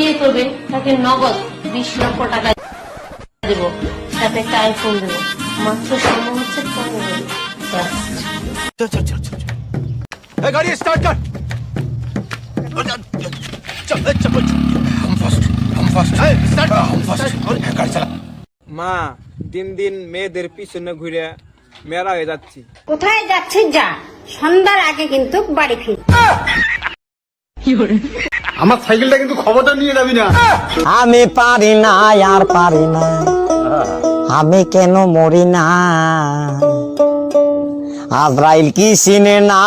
বিয়ে করবে তাকে নগদ 20 লক্ষ টাকা দেব, সাথে একটা আইফোন দেবো। মাত্র সম্ভব হচ্ছে 15। चल चल चल चल ए गाड़ी स्टार्ट कर चल चल हम फास्ट स्टार्ट हम फास्ट गाड़ी चला মা দিন দিন মেয়েদের পিছনে ঘুরে মেয়েরা হয়ে যাচ্ছি। কোথায় যাচ্ছিস যা, সন্ধ্যার আগে কিন্তু বাড়ি ফির। আমার সাইকেলটা কিন্তু খবরটা নিয়ে যাবি না। আমি পারি না আর পারি না, আমি কেন মরি না, আজরাইল কি চিনে না।